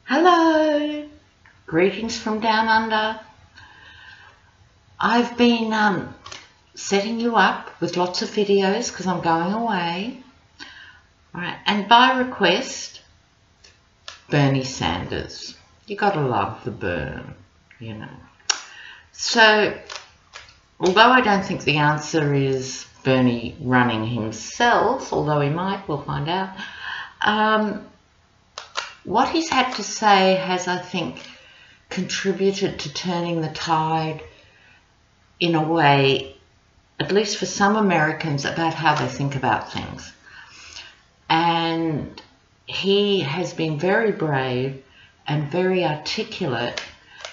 Hello, greetings from down under. I've been setting you up with lots of videos because I'm going away. All right, and by request, Bernie Sanders. You gotta love the burn, you know. So, although I don't think the answer is Bernie running himself, although he might, we'll find out. What he's had to say has, I think, contributed to turning the tide in a way, at least for some Americans, about how they think about things. And he has been very brave and very articulate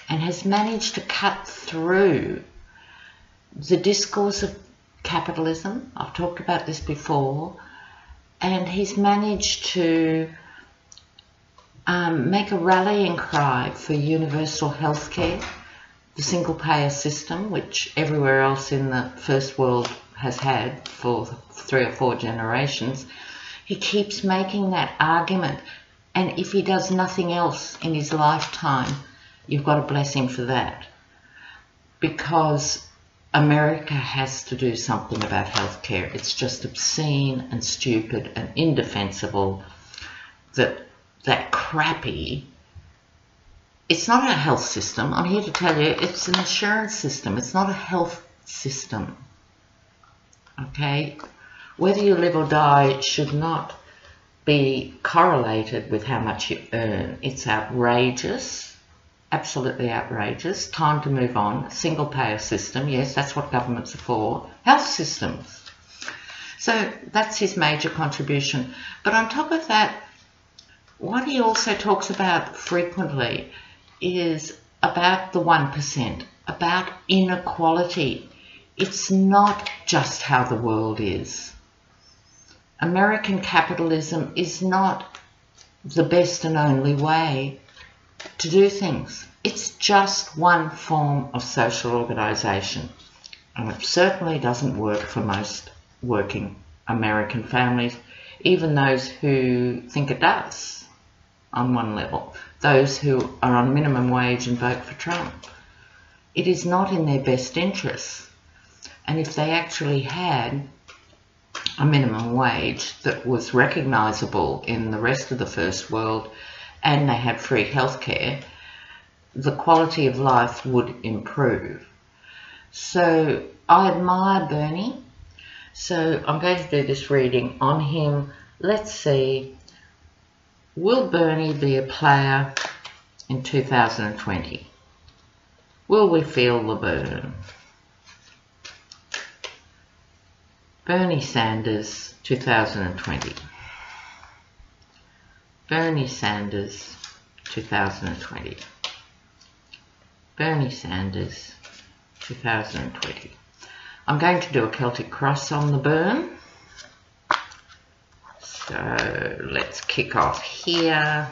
and has managed to cut through the discourse of capitalism. I've talked about this before. And he's managed to make a rallying cry for universal health care, the single-payer system, which everywhere else in the first world has had for 3 or 4 generations. He keeps making that argument, and if he does nothing else in his lifetime, you've got to bless him for that, because America has to do something about health care. It's just obscene and stupid and indefensible that crappy. It's not a health system. I'm here to tell you, it's an insurance system. It's not a health system. Okay? Whether you live or die should not be correlated with how much you earn. It's outrageous. Absolutely outrageous. Time to move on. Single payer system. Yes, that's what governments are for. Health systems. So that's his major contribution. But on top of that, what he also talks about frequently is about the 1%, about inequality. It's not just how the world is. American capitalism is not the best and only way to do things. It's just one form of social organisation, and it certainly doesn't work for most working American families, even those who think it does. On one level, those who are on minimum wage and vote for Trump. It is not in their best interests. And if they actually had a minimum wage that was recognisable in the rest of the first world and they had free healthcare, the quality of life would improve. So I admire Bernie. So I'm going to do this reading on him. Let's see. Will Bernie be a player in 2020? Will we feel the burn? Bernie Sanders, 2020. Bernie Sanders, 2020. Bernie Sanders, 2020. I'm going to do a Celtic cross on the burn. So let's kick off here.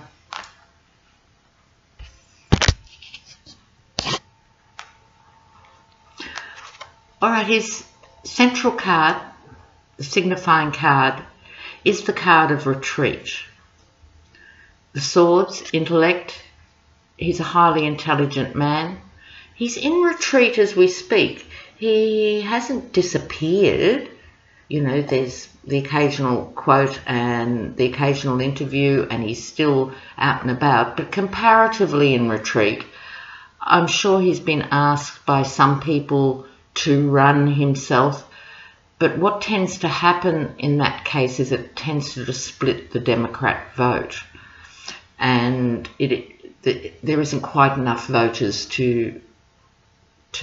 All right, his central card, the signifying card, is the card of retreat. The swords, intellect. He's a highly intelligent man. He's in retreat as we speak. He hasn't disappeared. You know, there's the occasional quote and the occasional interview, and he's still out and about, but comparatively in retreat. I'm sure he's been asked by some people to run himself, but what tends to happen in that case is it tends to split the Democrat vote, and there isn't quite enough voters to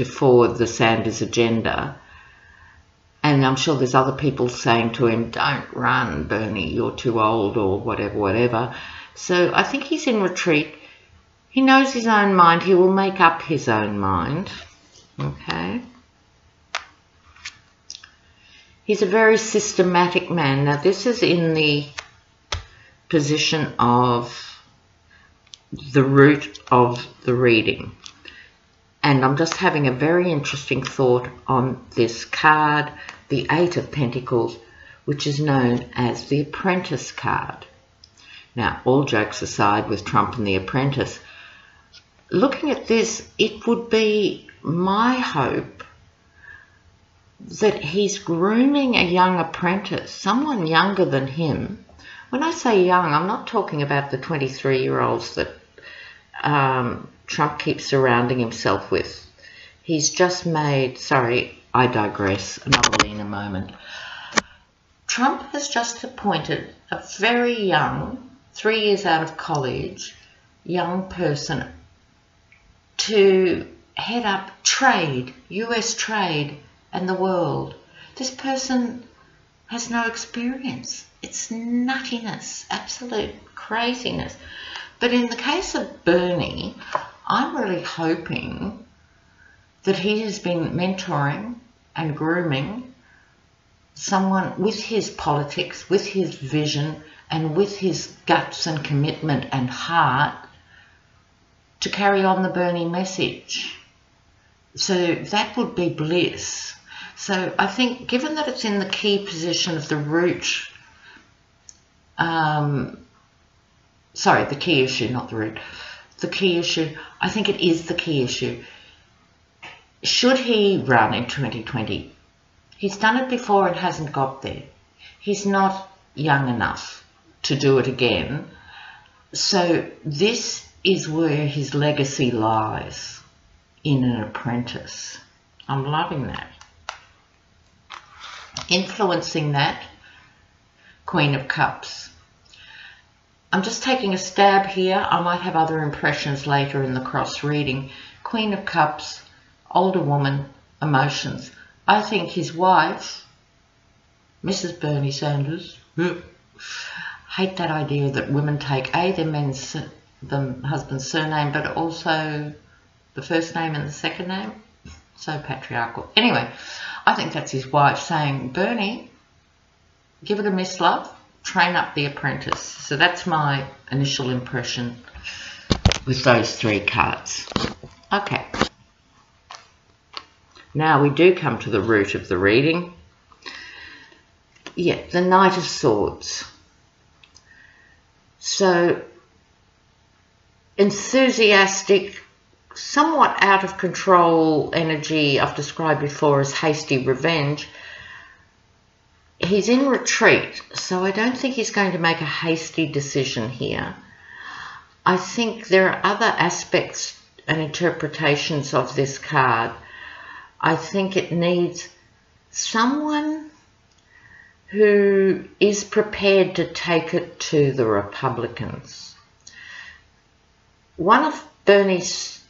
forward the Sanders agenda. And I'm sure there's other people saying to him, don't run, Bernie, you're too old, or whatever. So I think he's in retreat. He knows his own mind. He will make up his own mind. Okay. He's a very systematic man. Now, this is in the position of the root of the reading. And I'm just having a very interesting thought on this card, the 8 of Pentacles, which is known as the Apprentice card. Now, all jokes aside with Trump and The Apprentice, looking at this, it would be my hope that he's grooming a young apprentice, someone younger than him. When I say young, I'm not talking about the 23-year-olds that Trump keeps surrounding himself with. He's just made, sorry, I digress, another lean a moment. Trump has just appointed a very young, 3 years out of college, young person to head up trade, US trade, and the world. This person has no experience. It's nuttiness, absolute craziness. But in the case of Bernie, I'm really hoping that he has been mentoring and grooming someone with his politics, with his vision, and with his guts and commitment and heart to carry on the Bernie message. So that would be bliss. So I think, given that it's in the key position of the root, the key issue, not the root, the key issue, I think it is the key issue. Should he run in 2020? He's done it before and hasn't got there. He's not young enough to do it again. So this is where his legacy lies, in an apprentice. I'm loving that. Influencing that, Queen of Cups. I'm just taking a stab here. I might have other impressions later in the cross-reading. Queen of Cups, older woman, emotions. I think his wife, Mrs. Bernie Sanders, hate that idea that women take the husband's surname, but also the first name and the second name. So patriarchal. Anyway, I think that's his wife saying, Bernie, give it a miss, love. Train up the apprentice. So that's my initial impression with those three cards. Okay. Now we do come to the root of the reading. Yeah, the Knight of Swords. So, enthusiastic, somewhat out of control energy I've described before as hasty revenge. He's in retreat, so I don't think he's going to make a hasty decision here. I think there are other aspects and interpretations of this card. I think it needs someone who is prepared to take it to the Republicans. One of Bernie's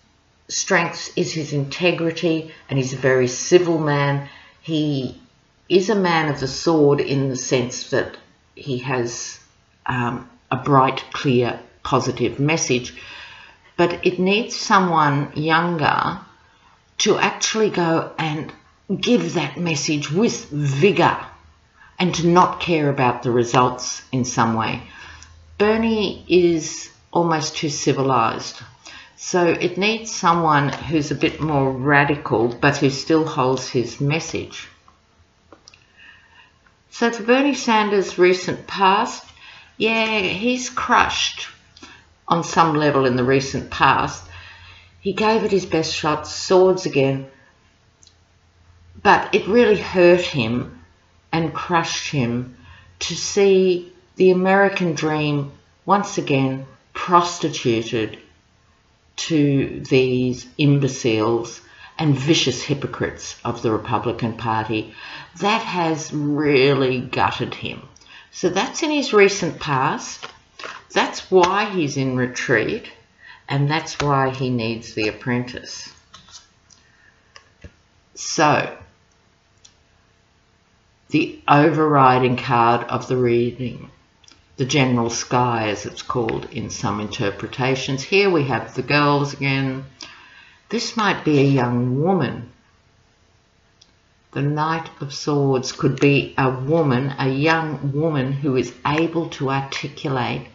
strengths is his integrity, and he's a very civil man. He is a man of the sword in the sense that he has a bright, clear, positive message, but it needs someone younger to actually go and give that message with vigour and to not care about the results in some way. Bernie is almost too civilised, so it needs someone who's a bit more radical but who still holds his message. So for Bernie Sanders' recent past, yeah, he's crushed on some level in the recent past. He gave it his best shot, swords again, but it really hurt him and crushed him to see the American dream once again prostituted to these imbeciles and vicious hypocrites of the Republican Party. That has really gutted him. So that's in his recent past. That's why he's in retreat, and that's why he needs the apprentice. So, the overriding card of the reading, the general sky as it's called in some interpretations. Here we have the girls again. This might be a young woman. The Knight of Swords could be a woman, a young woman who is able to articulate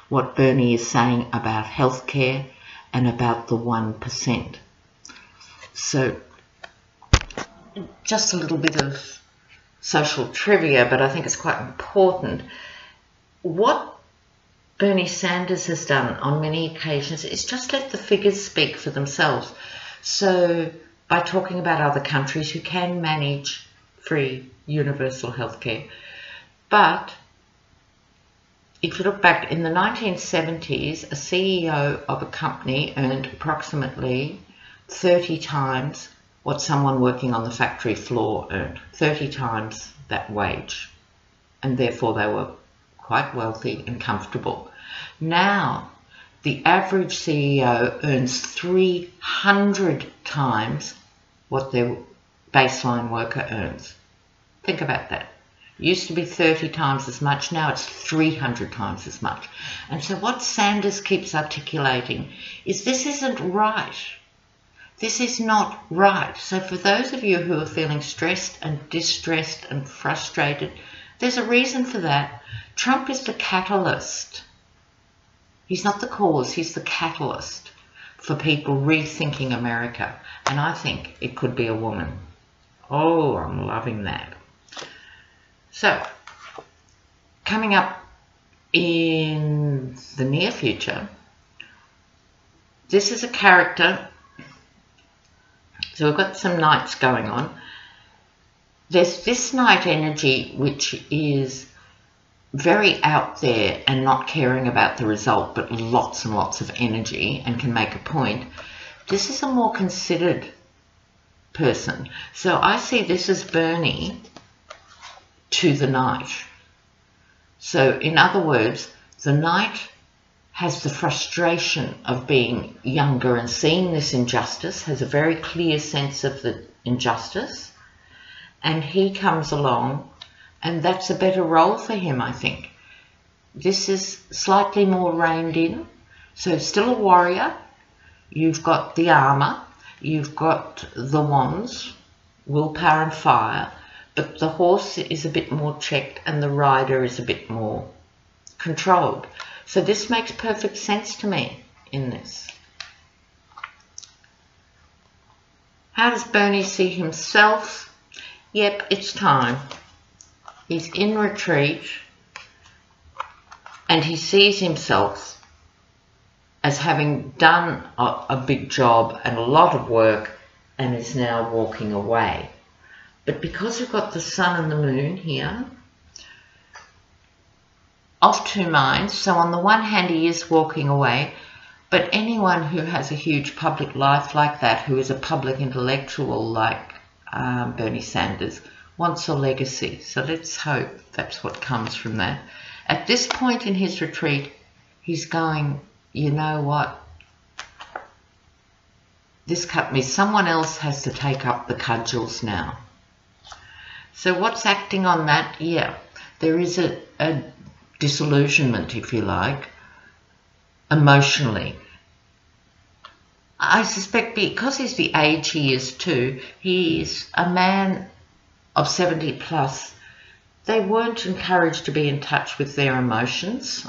what Bernie is saying about healthcare and about the 1%. So, just a little bit of social trivia, but I think it's quite important. What Bernie Sanders has done on many occasions is just let the figures speak for themselves. So by talking about other countries who can manage free universal healthcare. But if you look back in the 1970s, a CEO of a company earned approximately 30 times what someone working on the factory floor earned, 30 times that wage. And therefore they were quite wealthy and comfortable. Now, the average CEO earns 300 times what their baseline worker earns. Think about that. It used to be 30 times as much, now it's 300 times as much. And so what Sanders keeps articulating is this isn't right. This is not right. So for those of you who are feeling stressed and distressed and frustrated, there's a reason for that. Trump is the catalyst. He's not the cause, he's the catalyst for people rethinking America. And I think it could be a woman. Oh, I'm loving that. So, coming up in the near future, this is a character. So we've got some nights going on. There's this night energy which is very out there and not caring about the result, but lots and lots of energy and can make a point. This is a more considered person. So I see this as Bernie to the night. So in other words, the night has the frustration of being younger and seeing this injustice, has a very clear sense of the injustice, and he comes along, and that's a better role for him, I think. This is slightly more reined in, so still a warrior. You've got the armor, you've got the wands, willpower and fire, but the horse is a bit more checked and the rider is a bit more controlled. So this makes perfect sense to me in this. How does Bernie see himself? Yep, it's time. He's in retreat and he sees himself as having done a big job and a lot of work and is now walking away. But because we've got the sun and the moon here, of two minds, so on the one hand he is walking away, but anyone who has a huge public life like that, who is a public intellectual like Bernie Sanders, wants a legacy. So let's hope that's what comes from that. At this point in his retreat, he's going, you know what? This cut me. Someone else has to take up the cudgels now. So what's acting on that? Yeah, there is a disillusionment, if you like, emotionally. I suspect because he's the age he is too, he's a man of 70 plus. They weren't encouraged to be in touch with their emotions.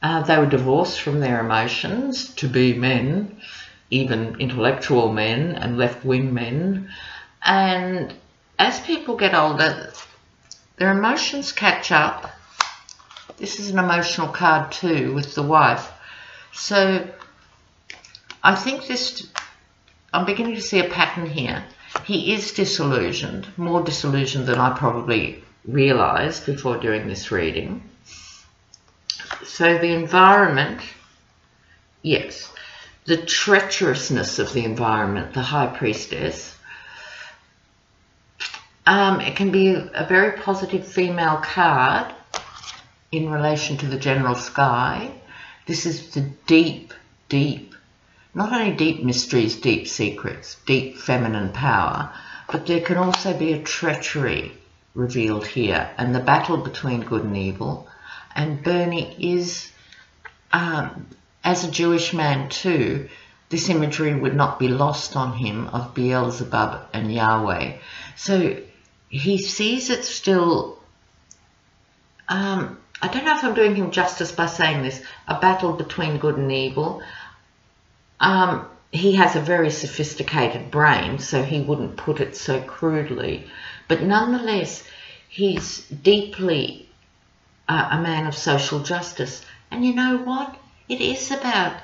They were divorced from their emotions to be men, even intellectual men and left-wing men. And as people get older, their emotions catch up. This is an emotional card too with the wife. So I think this, I'm beginning to see a pattern here. He is disillusioned, more disillusioned than I probably realized before doing this reading. So the environment, yes, the treacherousness of the environment, the High Priestess, it can be a very positive female card in relation to the general sky. This is the deep, deep, not only deep mysteries, deep secrets, deep feminine power, but there can also be a treachery revealed here and the battle between good and evil. And Bernie is, as a Jewish man too, this imagery would not be lost on him of Beelzebub and Yahweh. So he sees it still, I don't know if I'm doing him justice by saying this, a battle between good and evil. He has a very sophisticated brain, so he wouldn't put it so crudely. But nonetheless, he's deeply a man of social justice. And you know what? It is about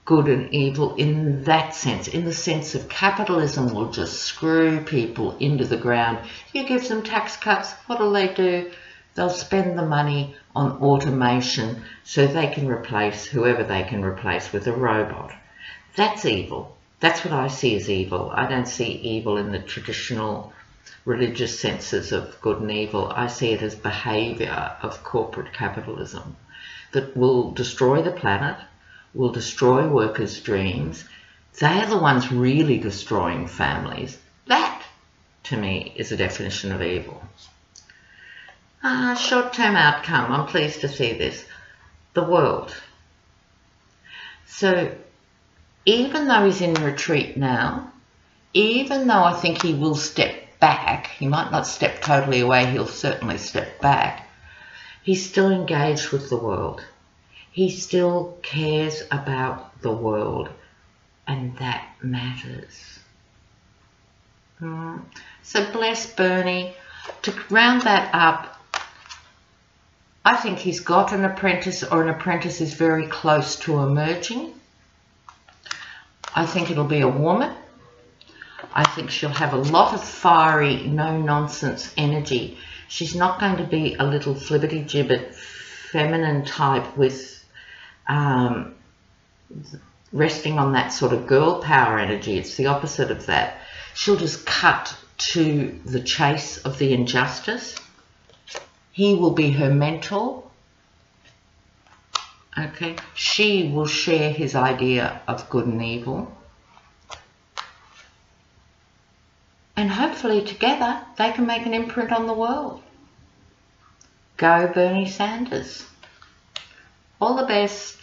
good and evil in that sense, in the sense of capitalism will just screw people into the ground. You give them tax cuts, what do? They'll spend the money on automation so they can replace whoever they can replace with a robot. That's evil. That's what I see as evil. I don't see evil in the traditional religious senses of good and evil. I see it as behaviour of corporate capitalism that will destroy the planet, will destroy workers' dreams. They are the ones really destroying families. That, to me, is a definition of evil. Short-term outcome, I'm pleased to see this. The world. So, even though he's in retreat now, even though I think he will step back, he might not step totally away, he'll certainly step back, he's still engaged with the world. He still cares about the world, and that matters. So bless Bernie. To round that up, I think he's got an apprentice, or an apprentice is very close to emerging. I think it'll be a woman. I think she'll have a lot of fiery, no-nonsense energy. She's not going to be a little flibbity-gibbet feminine type with resting on that sort of girl power energy. It's the opposite of that. She'll just cut to the chase of the injustice. He will be her mentor. Okay, she will share his idea of good and evil. And hopefully together they can make an imprint on the world. Go Bernie Sanders. All the best.